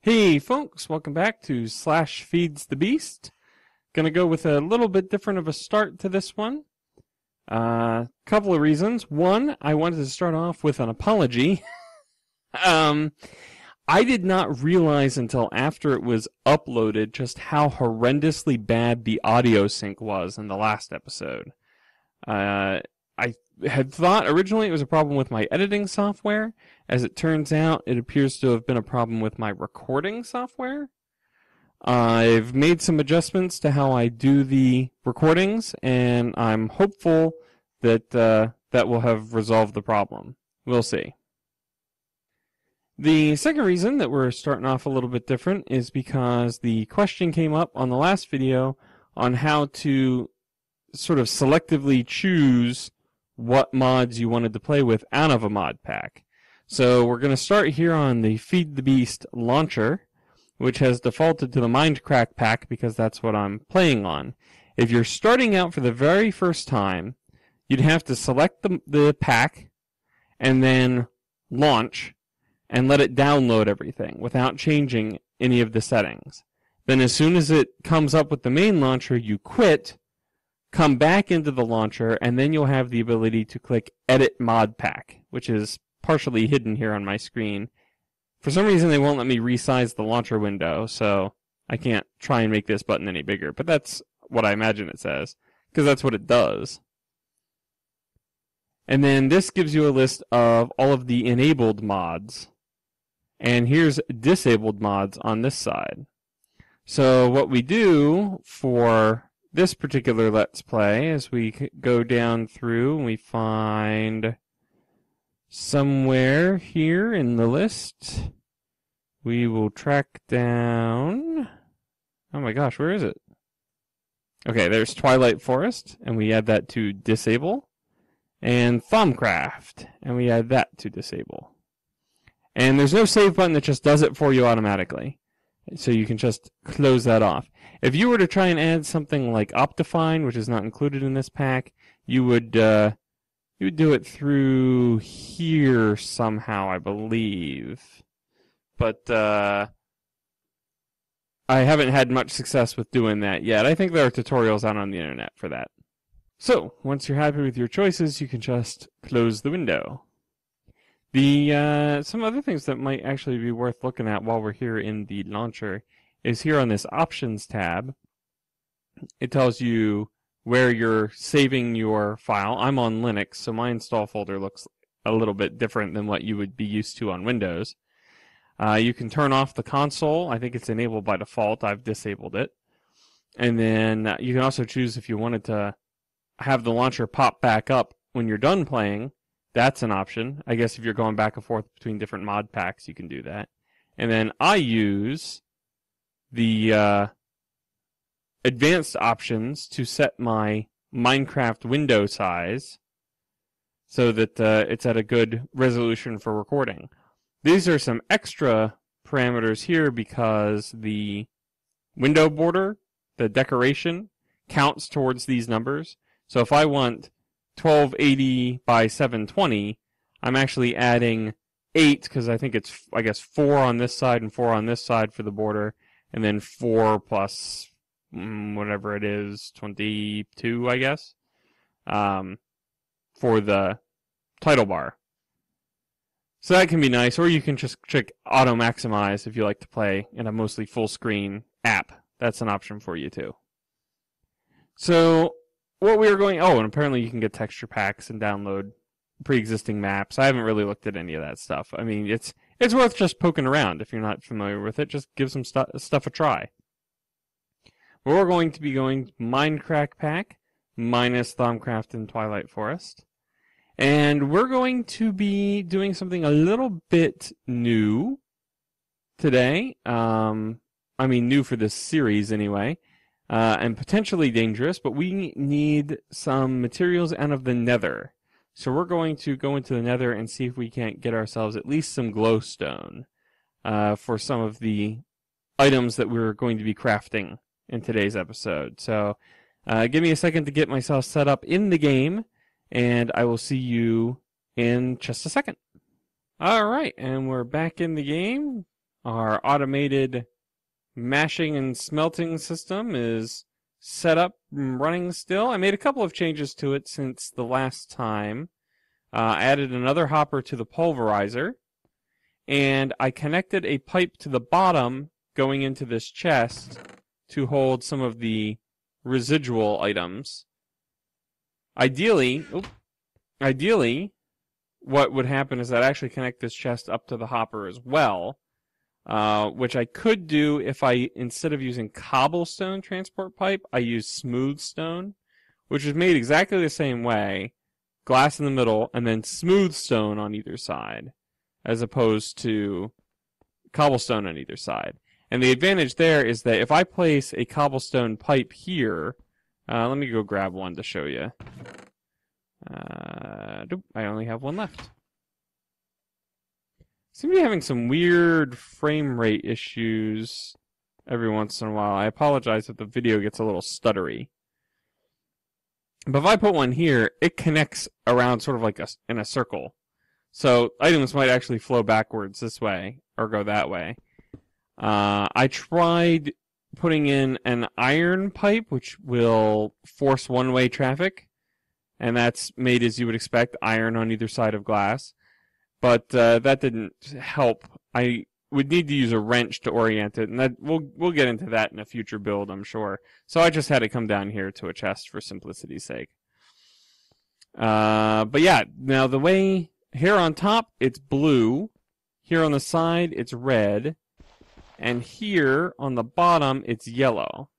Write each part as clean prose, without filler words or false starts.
Hey folks, welcome back to Slash Feeds the Beast. Gonna go with a little bit different of a start to this one. Couple of reasons. One, I wanted to start off with an apology. I did not realize until after it was uploaded just how horrendously bad the audio sync was in the last episode. I had thought originally it was a problem with my editing software. As it turns out, it appears to have been a problem with my recording software. I've made some adjustments to how I do the recordings, and I'm hopeful that that will have resolved the problem. We'll see. The second reason that we're starting off a little bit different is because the question came up on the last video on how to sort of selectively choose what mods you wanted to play with out of a mod pack. So we're going to start here on the Feed the Beast launcher, which has defaulted to the Minecraft pack because that's what I'm playing on. If you're starting out for the very first time, you'd have to select the pack and then launch and let it download everything without changing any of the settings. Then as soon as it comes up with the main launcher, you quit, come back into the launcher, and then you'll have the ability to click Edit Mod Pack, which is partially hidden here on my screen. For some reason, they won't let me resize the launcher window, so I can't try and make this button any bigger. But that's what I imagine it says, because that's what it does. And then this gives you a list of all of the enabled mods. And here's disabled mods on this side. So what we do for this particular Let's Play is we go down through and we find somewhere here in the list, we will track down, oh my gosh, where is it? Okay, there's Twilight Forest, and we add that to disable, and Thaumcraft, and we add that to disable. And there's no save button that just does it for you automatically, so you can just close that off. If you were to try and add something like Optifine, which is not included in this pack, you would do it through here somehow, I believe. But I haven't had much success with doing that yet. I think there are tutorials out on the internet for that. So, once you're happy with your choices, you can just close the window. Some other things that might actually be worth looking at while we're here in the launcher is here on this Options tab. It tells you where you're saving your file. I'm on Linux, so my install folder looks a little bit different than what you would be used to on Windows. You can turn off the console. I think it's enabled by default. I've disabled it. And then you can also choose if you wanted to have the launcher pop back up when you're done playing. That's an option. I guess if you're going back and forth between different mod packs, you can do that. And then I use the advanced options to set my Minecraft window size so that it's at a good resolution for recording. These are some extra parameters here because the window border, the decoration, counts towards these numbers. So if I want 1280 by 720, I'm actually adding 8 because I think it's, 4 on this side and 4 on this side for the border, and then 4 plus whatever it is, 22, I guess, for the title bar. So that can be nice, or you can just check auto maximize if you like to play in a mostly full screen app. That's an option for you too. So what we are going, and apparently you can get texture packs and download pre-existing maps. I haven't really looked at any of that stuff. I mean, it's worth just poking around if you're not familiar with it. Just give some stuff a try. We're going to be going Minecraft pack minus Thaumcraft and Twilight Forest. And we're going to be doing something a little bit new today. New for this series anyway. And potentially dangerous, but we need some materials out of the Nether. So we're going to go into the Nether and see if we can't get ourselves at least some glowstone for some of the items that we're going to be crafting in today's episode. So give me a second to get myself set up in the game, and I will see you in just a second. Alright, and we're back in the game Our automated mashing and smelting system is set up and running still. I made a couple of changes to it since the last time. I added another hopper to the pulverizer, and I connected a pipe to the bottom going into this chest to hold some of the residual items. Ideally, what would happen is I'd actually connect this chest up to the hopper as well, which I could do if I, instead of using cobblestone transport pipe, I use smooth stone, which is made exactly the same way, glass in the middle, and then smooth stone on either side, as opposed to cobblestone on either side. And the advantage there is that if I place a cobblestone pipe here, let me go grab one to show you. I only have one left. Seem to be having some weird frame rate issues every once in a while. I apologize if the video gets a little stuttery. But if I put one here, it connects around sort of like in a circle. So items might actually flow backwards this way, or go that way. I tried putting in an iron pipe, which will force one-way traffic. And that's made, as you would expect, iron on either side of glass. But that didn't help. I would need to use a wrench to orient it, and that we'll get into that in a future build, I'm sure. So I just had it come down here to a chest for simplicity's sake. But yeah, now the way here on top it's blue, here on the side it's red, and here on the bottom it's yellow.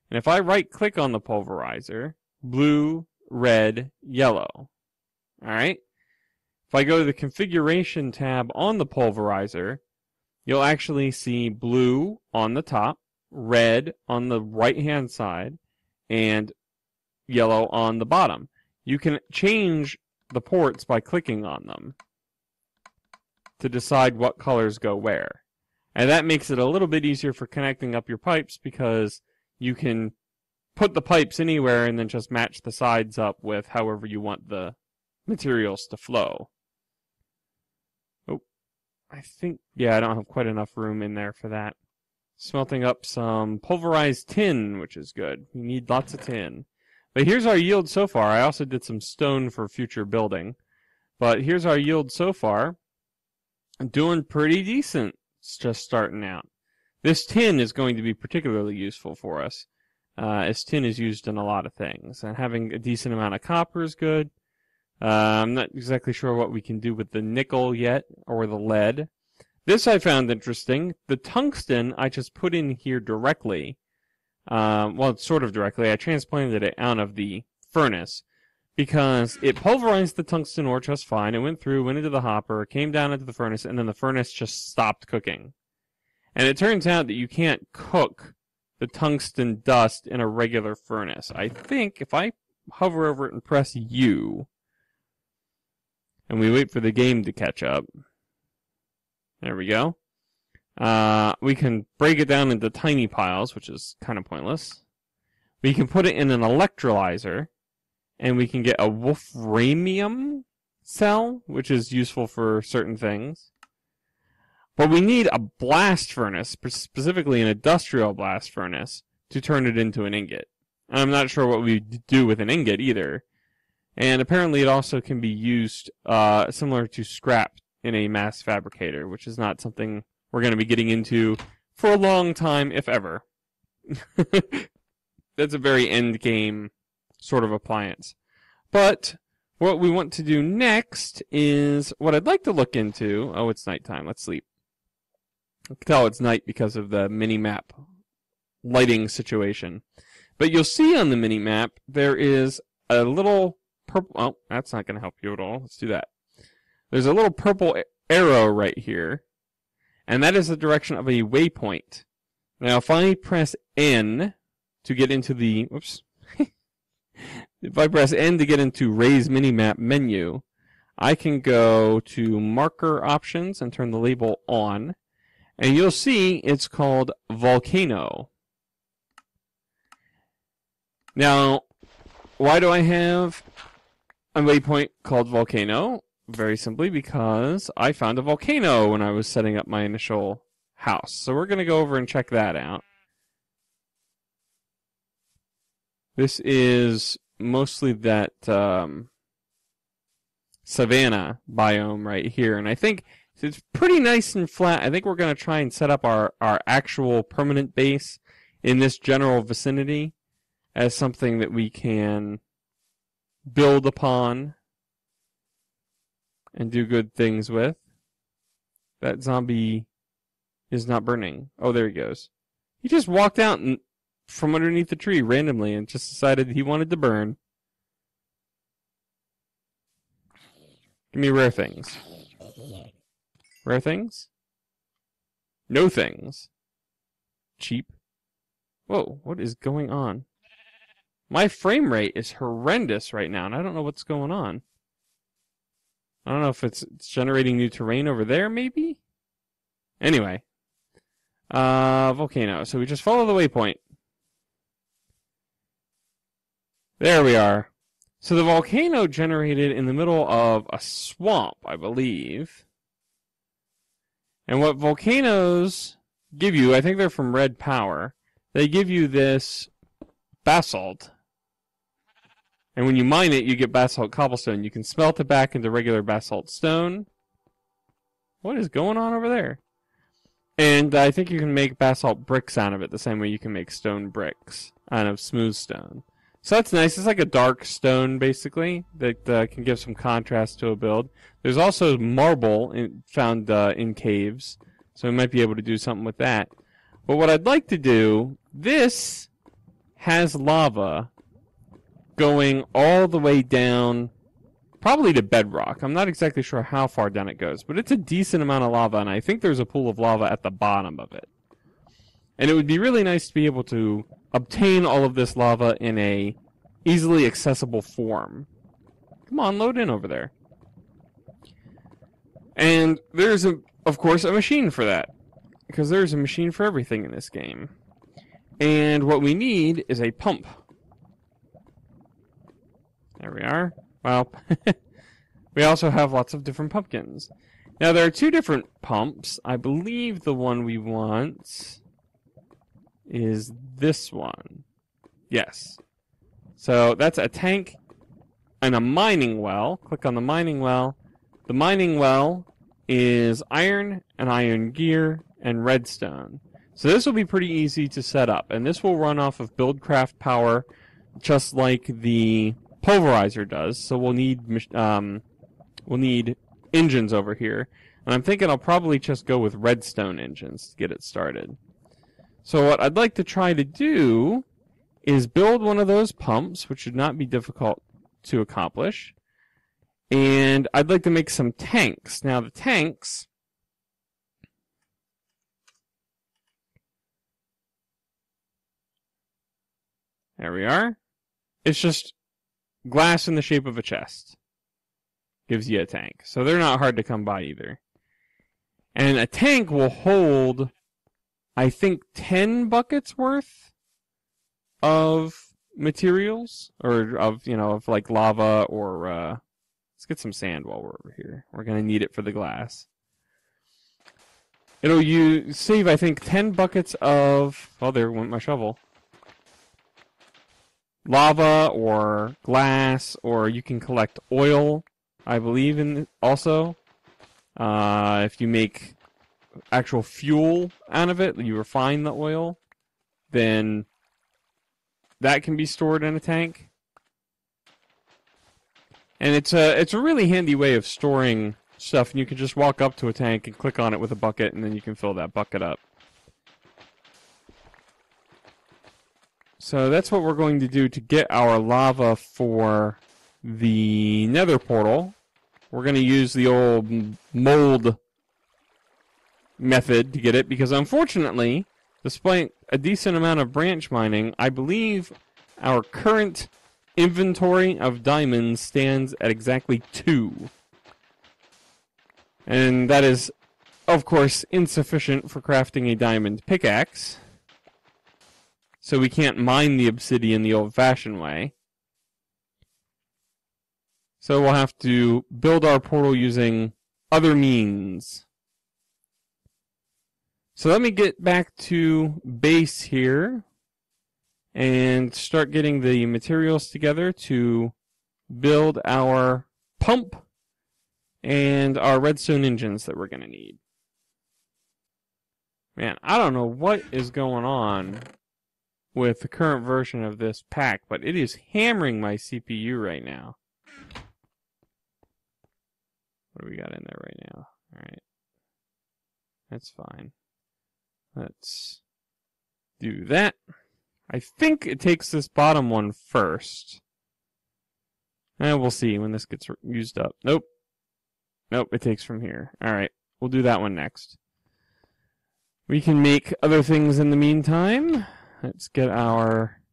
And if I right-click on the pulverizer, blue, red, yellow. Alright? If I go to the configuration tab on the pulverizer, you'll actually see blue on the top, red on the right-hand side, and yellow on the bottom. You can change the ports by clicking on them to decide what colors go where. And that makes it a little bit easier for connecting up your pipes because you can put the pipes anywhere and then just match the sides up with however you want the materials to flow. Oh, I think, yeah, I don't have quite enough room in there for that. Smelting up some pulverized tin, which is good. You need lots of tin. But here's our yield so far. I also did some stone for future building. But here's our yield so far. Doing pretty decent. It's just starting out. This tin is going to be particularly useful for us, as tin is used in a lot of things. And having a decent amount of copper is good. I'm not exactly sure what we can do with the nickel yet, or the lead. This I found interesting. The tungsten I just put in here directly. Well, sort of directly. I transplanted it out of the furnace because it pulverized the tungsten ore just fine. It went through, went into the hopper, came down into the furnace, and then the furnace just stopped cooking. And it turns out that you can't cook the tungsten dust in a regular furnace. I think if I hover over it and press U, and we wait for the game to catch up, there we go. We can break it down into tiny piles, which is kind of pointless. We can put it in an electrolyzer, and we can get a wolframium cell, which is useful for certain things. But we need a blast furnace, specifically an industrial blast furnace, to turn it into an ingot. And I'm not sure what we do with an ingot either. And apparently it also can be used similar to scrap in a mass fabricator, which is not something we're going to be getting into for a long time, if ever. That's a very end game sort of appliance. But what we want to do next is what I'd like to look into. Oh, it's nighttime. Let's sleep. I can tell it's night because of the mini-map lighting situation. But you'll see on the mini-map there is a little purple... Oh, that's not going to help you at all. Let's do that. There's a little purple arrow right here. And that is the direction of a waypoint. Now, if I press N to get into the... Whoops. If I press N to get into Raise Minimap menu, I can go to Marker Options and turn the label on. And you'll see it's called Volcano. Now, why do I have a waypoint called Volcano? Very simply because I found a volcano when I was setting up my initial house. So we're going to go over and check that out. This is mostly that savanna biome right here. And I think it's pretty nice and flat. I think we're going to try and set up our actual permanent base in this general vicinity as something that we can build upon and do good things with. That zombie is not burning. Oh, there he goes. He just walked out from underneath the tree randomly and just decided he wanted to burn. Give me rare things. Rare things? No things. Cheap. Whoa, what is going on? My frame rate is horrendous right now, and I don't know what's going on. I don't know if it's generating new terrain over there, maybe? Anyway. Volcano. So we just follow the waypoint. There we are. So the volcano generated in the middle of a swamp, I believe. And what volcanoes give you, I think they're from Red Power, they give you this basalt. And when you mine it, you get basalt cobblestone. You can smelt it back into regular basalt stone. What is going on over there? And I think you can make basalt bricks out of it the same way you can make stone bricks out of smooth stone. So that's nice. It's like a dark stone, basically, that can give some contrast to a build. There's also marble found in caves, so we might be able to do something with that. But what I'd like to do, this has lava going all the way down, probably to bedrock. I'm not exactly sure how far down it goes, but it's a decent amount of lava, and I think there's a pool of lava at the bottom of it. And it would be really nice to be able to obtain all of this lava in a easily accessible form. Come on, load in over there. And there's, of course, a machine for that, because there's a machine for everything in this game. And what we need is a pump. There we are. Well, we also have lots of different pumpkins. Now, there are two different pumps. I believe the one we want is this one. Yes. So that's a tank and a mining well. Click on the mining well. The mining well is iron and iron gear and redstone. So this will be pretty easy to set up, and this will run off of Buildcraft power, just like the pulverizer does. So we'll need engines over here, and I'm thinking I'll probably just go with redstone engines to get it started. So what I'd like to try to do is build one of those pumps, which should not be difficult to accomplish. And I'd like to make some tanks. Now the tanks, there we are. It's just glass in the shape of a chest. Gives you a tank. So they're not hard to come by either. And a tank will hold, I think, 10 buckets worth of materials, or of like lava, or let's get some sand while we're over here. We're gonna need it for the glass. It'll save, I think, 10 buckets of, oh, there went my shovel. Lava or glass, or you can collect oil, I believe, in also. If you make actual fuel out of it, you refine the oil, then that can be stored in a tank. And it's a really handy way of storing stuff, and you can just walk up to a tank and click on it with a bucket, and then you can fill that bucket up. So that's what we're going to do to get our lava for the Nether portal. We're going to use the old mold method to get it, because unfortunately, despite a decent amount of branch mining, I believe our current inventory of diamonds stands at exactly 2. And that is, of course, insufficient for crafting a diamond pickaxe. So we can't mine the obsidian the old-fashioned way. So we'll have to build our portal using other means. So let me get back to base here and start getting the materials together to build our pump and our redstone engines that we're going to need. Man, I don't know what is going on with the current version of this pack, but it is hammering my CPU right now. What do we got in there right now? Alright. That's fine. Let's do that. I think it takes this bottom one first. And we'll see when this gets used up. Nope. Nope, it takes from here. Alright, we'll do that one next. We can make other things in the meantime. Let's get our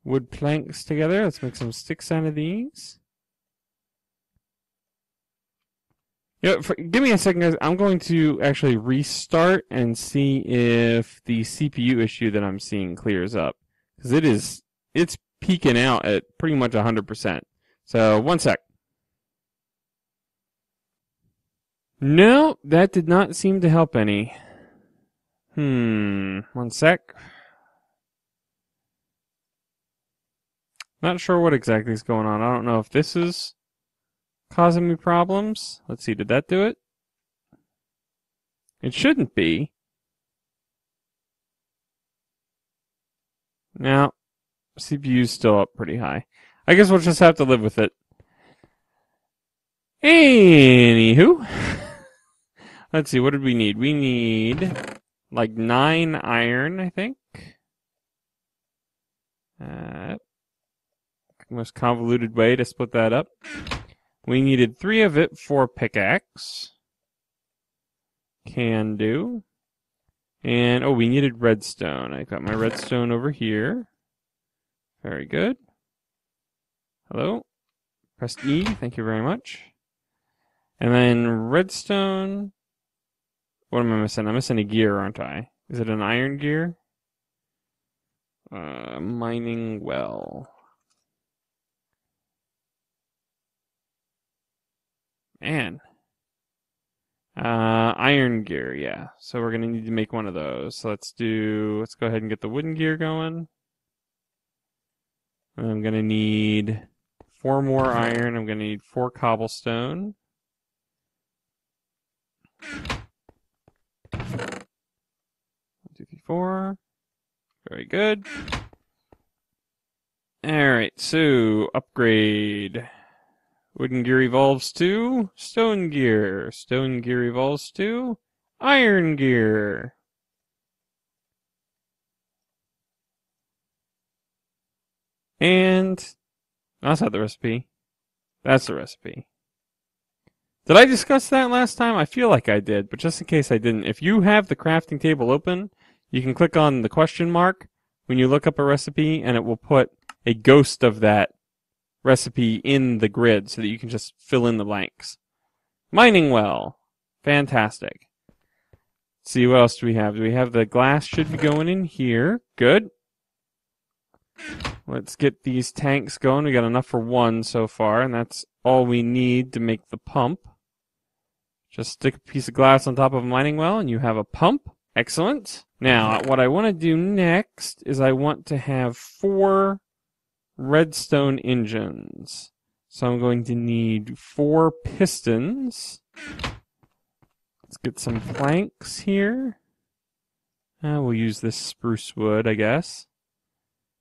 wood planks together. Let's make some sticks out of these. Give me a second, guys. I'm going to actually restart and see if the CPU issue that I'm seeing clears up. Because it's peaking out at pretty much 100%. So, one sec. No, that did not seem to help any. One sec. Not sure what exactly is going on. I don't know if this is causing me problems. Let's see, did that do it? It shouldn't be. Now, CPU's still up pretty high. I guess we'll just have to live with it. Anywho. Let's see, what did we need? We need like 9 iron, I think. Most convoluted way to split that up. We needed 3 of it for pickaxe. Can do. And, oh, we needed redstone. I got my redstone over here. Very good. Hello. Press E. Thank you very much. And then redstone. What am I missing? I'm missing a gear, aren't I? Is it an iron gear? Mining well. Man. Iron gear, yeah. So we're gonna need to make one of those. So let's go ahead and get the wooden gear going. I'm gonna need 4 more iron. I'm gonna need 4 cobblestone. 1, 2, 3, 4. Very good. Alright, so upgrade. Wooden gear evolves to stone gear. Stone gear evolves to iron gear. And that's not the recipe. That's the recipe. Did I discuss that last time? I feel like I did, but just in case I didn't, if you have the crafting table open, you can click on the question mark when you look up a recipe, and it will put a ghost of that recipe in the grid so that you can just fill in the blanks. Mining well. Fantastic. Let's see, what else do we have? Do we have the glass should be going in here? Good. Let's get these tanks going. We got enough for 1 so far, and that's all we need to make the pump. Just stick a piece of glass on top of a mining well, and you have a pump. Excellent. Now, what I want to do next is I want to have 4 redstone engines. So I'm going to need 4 pistons. Let's get some planks here. We'll use this spruce wood, I guess.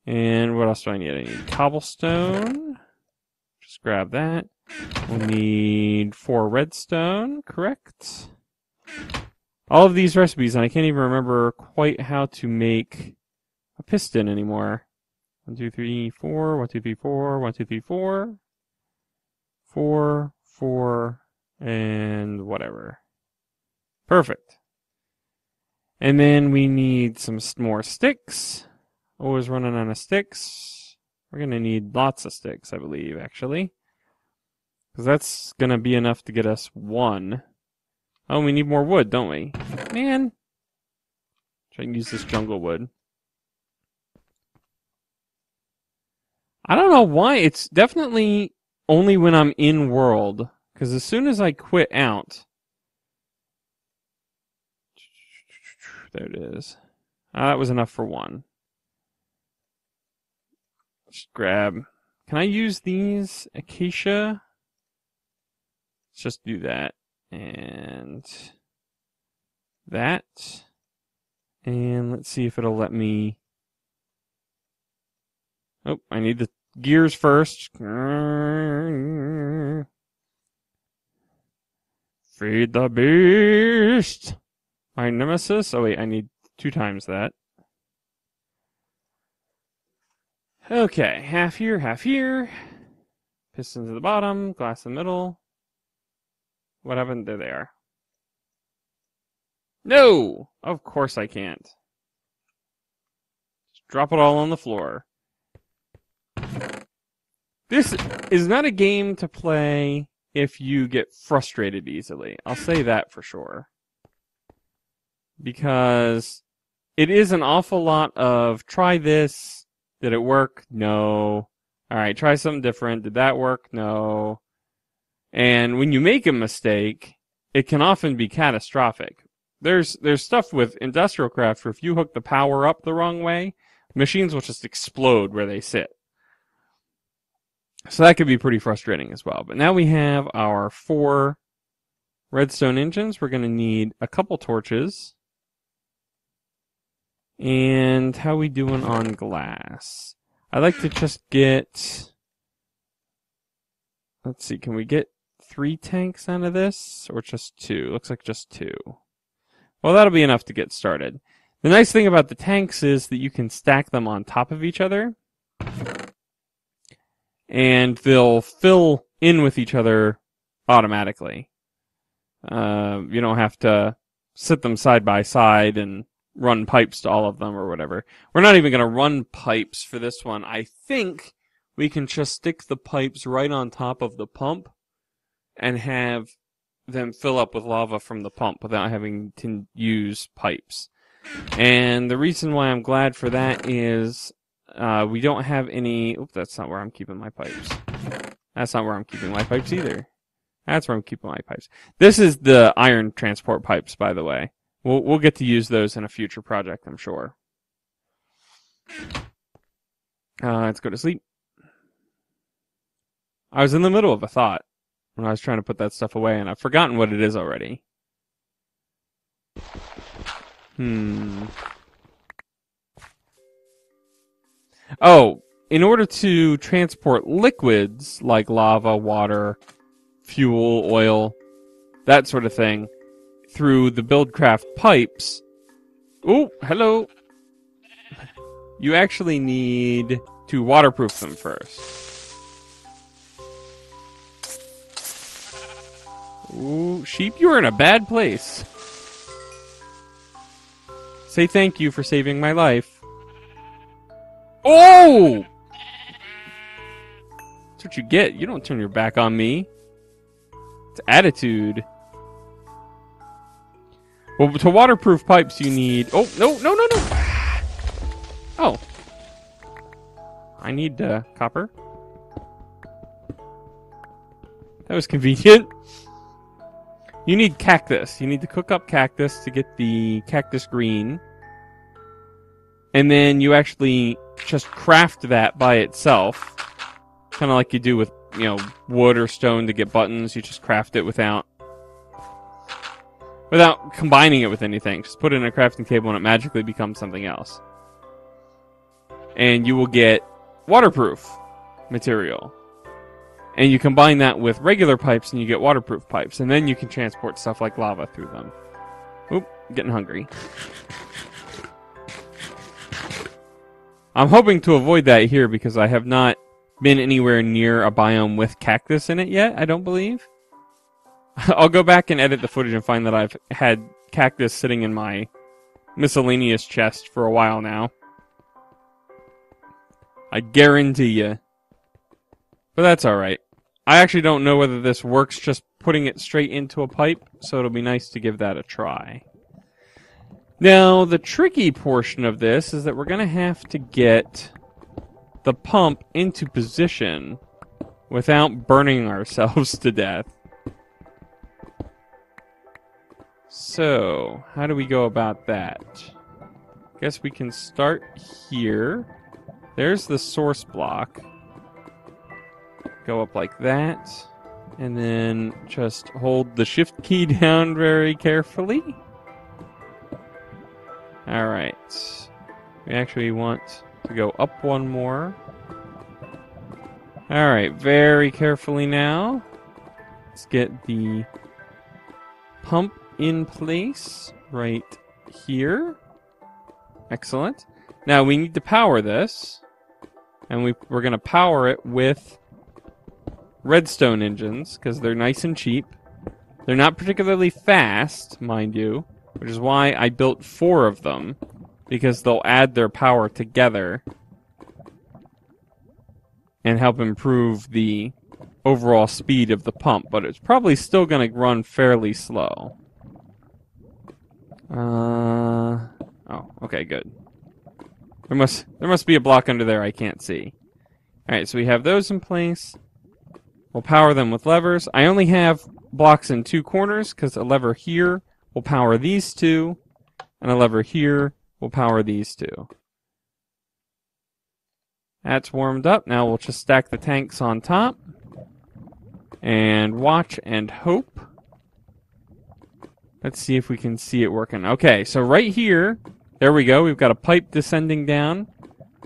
And what else do I need? I need cobblestone. Just grab that. We'll need 4 redstone, correct? All of these recipes, and I can't even remember quite how to make a piston anymore. 1, 2, 3, 4. 1, 2, 3, 4. 1, 2, 3, 4. 4, 4, and whatever. Perfect. And then we need some more sticks. Always running out of sticks. We're going to need lots of sticks, I believe, actually. Because that's going to be enough to get us 1. Oh, we need more wood, don't we? Man. Try and use this jungle wood. I don't know why. It's definitely only when I'm in world. Because as soon as I quit out... There it is. That was enough for one. Just grab... Can I use these acacia? Let's just do that. And... that. And let's see if it'll let me... Oh, I need the gears first. Feed the beast! My nemesis? Oh wait, I need 2 times that. Okay, half here, half here. Pistons at the bottom, glass in the middle. What happened? There they are. No! Of course I can't. Just drop it all on the floor. This is not a game to play if you get frustrated easily. I'll say that for sure. Because it is an awful lot of try this. Did it work? No. Alright, try something different. Did that work? No. And when you make a mistake, it can often be catastrophic. There's stuff with industrial craft where if you hook the power up the wrong way, machines will just explode where they sit. So that could be pretty frustrating as well. But now we have our 4 redstone engines. We're going to need a couple torches. And how we doing on glass? I'd like to just get... Let's see, can we get 3 tanks out of this? Or just 2? Looks like just 2. Well, that'll be enough to get started. The nice thing about the tanks is that you can stack them on top of each other. And they'll fill in with each other automatically. You don't have to sit them side by side and run pipes to all of them or whatever. We're not even going to run pipes for this one. I think we can just stick the pipes right on top of the pump and have them fill up with lava from the pump without having to use pipes. And the reason why I'm glad for that is we don't have any... Oops, that's not where I'm keeping my pipes. That's not where I'm keeping my pipes either. That's where I'm keeping my pipes. This is the iron transport pipes, by the way. We'll get to use those in a future project, I'm sure. Let's go to sleep. I was in the middle of a thought when I was trying to put that stuff away, and I've forgotten what it is already. Oh, in order to transport liquids like lava, water, fuel, oil, that sort of thing, through the Buildcraft pipes... Oh, hello! You actually need to waterproof them first. Ooh, sheep, you're in a bad place. Say thank you for saving my life. Oh! That's what you get. You don't turn your back on me. It's attitude. Well, to waterproof pipes, you need... Oh, no, no, no, no! Oh. I need copper. That was convenient. You need cactus. You need to cook up cactus to get the cactus green. And then you actually just craft that by itself. Kind of like you do with, you know, wood or stone to get buttons. You just craft it without combining it with anything. Just put it in a crafting table and it magically becomes something else. And you will get waterproof material. And you combine that with regular pipes and you get waterproof pipes. And then you can transport stuff like lava through them. Oop, getting hungry. I'm hoping to avoid that here because I have not been anywhere near a biome with cactus in it yet, I don't believe. I'll go back and edit the footage and find that I've had cactus sitting in my miscellaneous chest for a while now. I guarantee you. But that's alright. I actually don't know whether this works just putting it straight into a pipe, so it'll be nice to give that a try. Now, the tricky portion of this is that we're going to have to get the pump into position without burning ourselves to death. So, how do we go about that? Guess we can start here. There's the source block. Go up like that. And then just hold the shift key down very carefully. Alright. We actually want to go up one more. Alright, very carefully now. Let's get the pump in place right here. Excellent. Now we need to power this. And we're going to power it with redstone engines, because they're nice and cheap. They're not particularly fast, mind you, which is why I built 4 of them, because they'll add their power together and help improve the overall speed of the pump, but it's probably still going to run fairly slow. Oh, okay, good. There must be a block under there I can't see. Alright, so we have those in place. We'll power them with levers. I only have blocks in 2 corners, because a lever here will power these 2, and a lever here will power these 2. That's warmed up. Now we'll just stack the tanks on top. And watch and hope. Let's see if we can see it working. Okay, so right here, there we go. We've got a pipe descending down,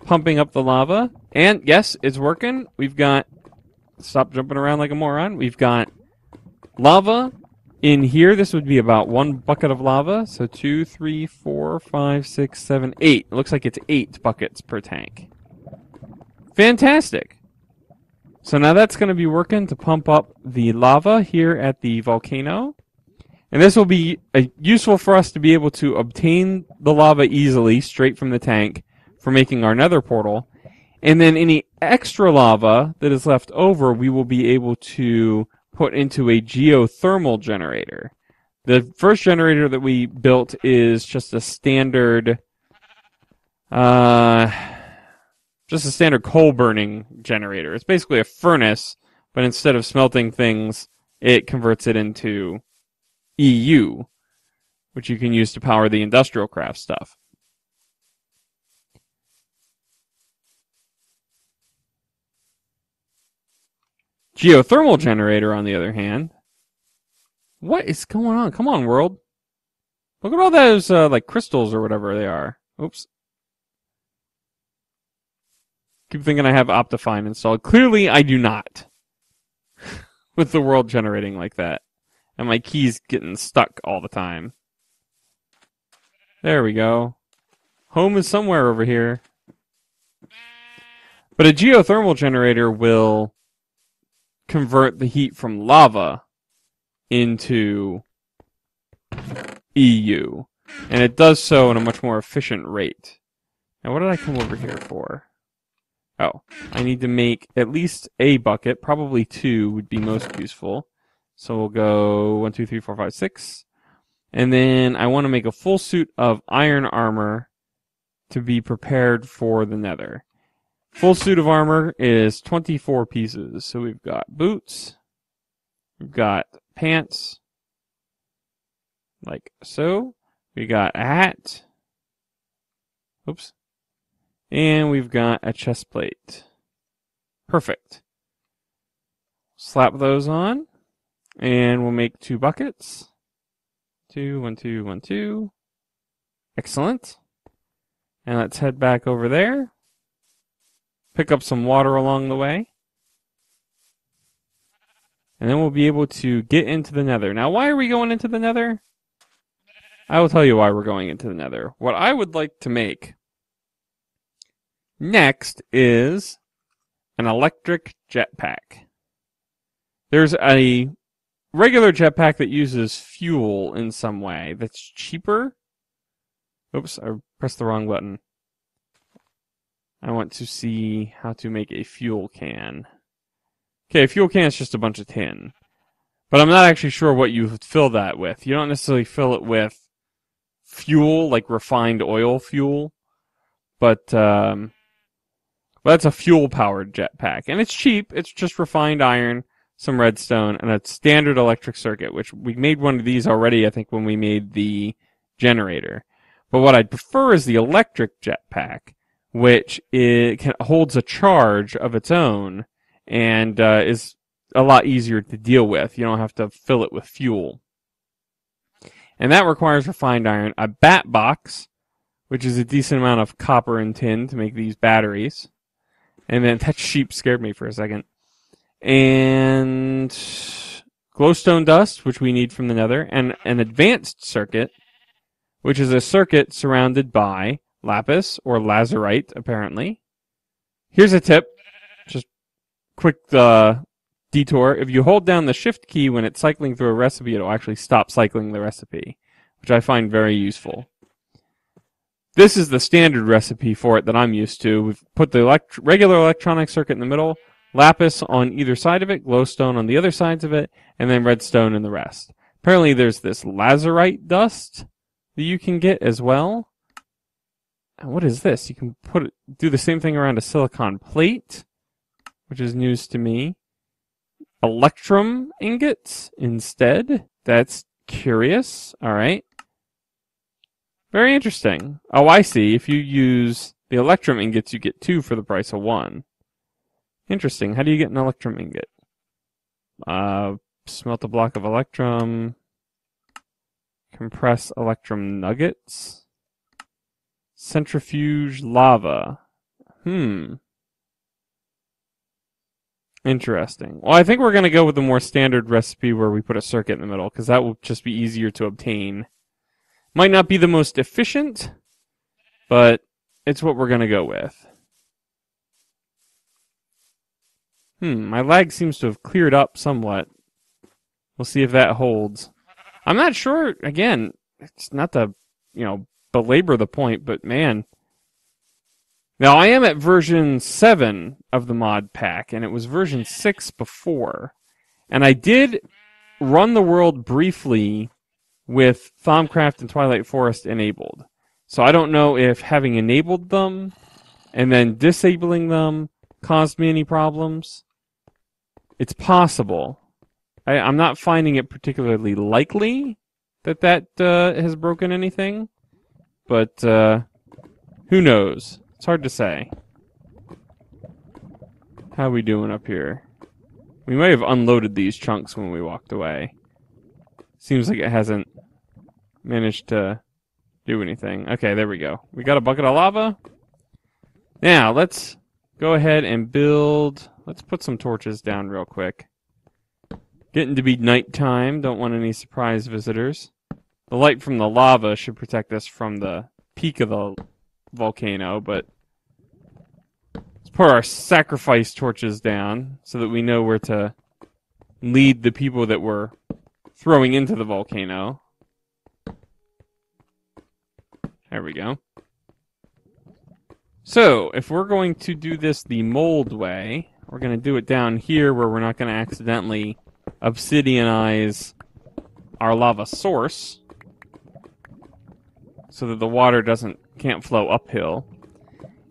pumping up the lava. And yes, it's working. We've got... Stop jumping around like a moron. We've got lava in here. This would be about 1 bucket of lava. So 2, 3, 4, 5, 6, 7, 8. It looks like it's 8 buckets per tank. Fantastic. So now that's going to be working to pump up the lava here at the volcano. And this will be useful for us to be able to obtain the lava easily straight from the tank for making our nether portal. And then any extra lava that is left over, we will be able to put into a geothermal generator. The first generator that we built is just a standard... just a standard coal-burning generator. It's basically a furnace, but instead of smelting things, it converts it into EU, which you can use to power the industrial craft stuff. Geothermal generator, on the other hand. What is going on? Come on, world. Look at all those, like, crystals or whatever they are. Oops. Keep thinking I have Optifine installed. Clearly, I do not. With the world generating like that. And my keys getting stuck all the time. There we go. Home is somewhere over here. But a geothermal generator will convert the heat from lava into EU. And it does so in a much more efficient rate. Now, what did I come over here for? Oh, I need to make at least a bucket. Probably 2 would be most useful. So we'll go 1, 2, 3, 4, 5, 6. And then I want to make a full suit of iron armor to be prepared for the nether. Full suit of armor is 24 pieces. So we've got boots. We've got pants. Like so. We got a hat. Oops. And we've got a chest plate. Perfect. Slap those on. And we'll make 2 buckets. 2, 1, 2, 1, 2. Excellent. And let's head back over there. Pick up some water along the way. And then we'll be able to get into the nether. Now, why are we going into the nether? I will tell you why we're going into the nether. What I would like to make next is an electric jetpack. There's a regular jetpack that uses fuel in some way that's cheaper. Oops, I pressed the wrong button. I want to see how to make a fuel can. Okay, a fuel can is just a bunch of tin. But I'm not actually sure what you fill that with. You don't necessarily fill it with fuel, like refined oil fuel. But that's a fuel-powered jetpack. And it's cheap. It's just refined iron. some redstone, and a standard electric circuit, which we made one of these already, I think, when we made the generator. But what I'd prefer is the electric jetpack, which holds a charge of its own and is a lot easier to deal with. You don't have to fill it with fuel. And that requires refined iron, a bat box, which is a decent amount of copper and tin to make these batteries. And then that sheep scared me for a second. And glowstone dust, which we need from the Nether, and an advanced circuit, which is a circuit surrounded by lapis or lazurite, apparently. Here's a tip, just quick detour. If you hold down the shift key when it's cycling through a recipe, it'll actually stop cycling the recipe, which I find very useful. This is the standard recipe for it that I'm used to. We've put the regular electronic circuit in the middle, lapis on either side of it, glowstone on the other sides of it, and then redstone in the rest. Apparently there's this lazurite dust that you can get as well. And what is this? You can do the same thing around a silicon plate, which is news to me. Electrum ingots instead. That's curious. All right. Very interesting. Oh, I see. If you use the electrum ingots, you get 2 for the price of 1. Interesting. How do you get an electrum ingot? Smelt a block of electrum. Compress electrum nuggets. Centrifuge lava. Interesting. Well, I think we're going to go with the more standard recipe where we put a circuit in the middle, because that will just be easier to obtain. Might not be the most efficient, but it's what we're going to go with. My lag seems to have cleared up somewhat. We'll see if that holds. I'm not sure, again, it's not to, belabor the point, but man. Now, I am at version 7 of the mod pack, and it was version 6 before. And I did run the world briefly with Thaumcraft and Twilight Forest enabled. So I don't know if having enabled them and then disabling them caused me any problems. It's possible. I'm not finding it particularly likely that has broken anything. But who knows? It's hard to say. How are we doing up here? We may have unloaded these chunks when we walked away. Seems like it hasn't managed to do anything. Okay, there we go. We got a bucket of lava. Now, let's go ahead and build... Let's put some torches down real quick. Getting to be nighttime. Don't want any surprise visitors. The light from the lava should protect us from the peak of the volcano, but let's put our sacrifice torches down so that we know where to lead the people that we're throwing into the volcano. There we go. So, if we're going to do this the mold way, we're going to do it down here where we're not going to accidentally obsidianize our lava source so that the water can't flow uphill.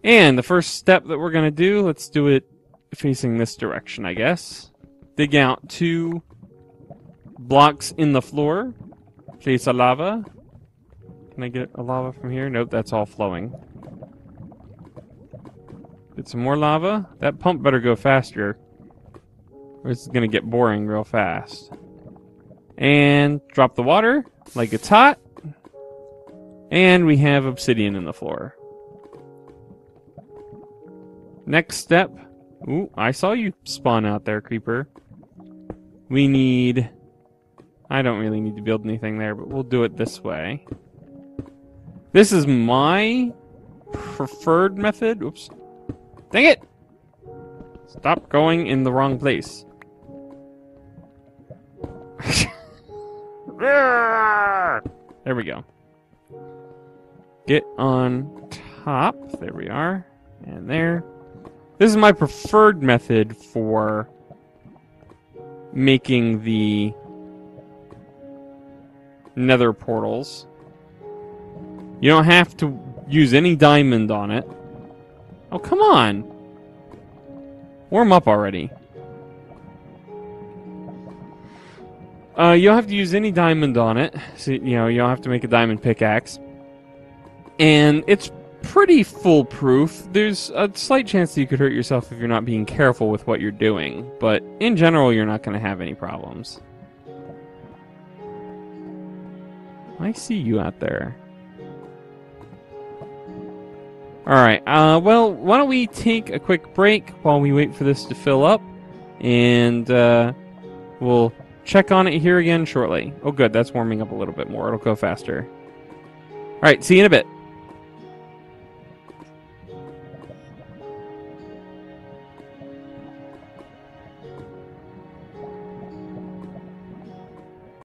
And the first step that we're going to do, let's do it facing this direction, I guess. Dig out 2 blocks in the floor. Face a lava. Can I get a lava from here? Nope, that's all flowing. Get some more lava. That pump better go faster, or it's going to get boring real fast. And drop the water like it's hot. And we have obsidian in the floor. Next step. Ooh, I saw you spawn out there, creeper. We need... I don't really need to build anything there, but we'll do it this way. This is my preferred method. Oops. Dang it! Stop going in the wrong place. There we go. Get on top. There we are. And there. This is my preferred method for making the nether portals. You don't have to use any diamond on it. Oh, come on. Warm up already. You don't have to use any diamond on it. So, you don't have to make a diamond pickaxe. And it's pretty foolproof. There's a slight chance that you could hurt yourself if you're not being careful with what you're doing. But in general, you're not going to have any problems. I see you out there. Alright, well, why don't we take a quick break while we wait for this to fill up. And, we'll check on it here again shortly. Oh good, that's warming up a little bit more. It'll go faster. Alright, see you in a bit.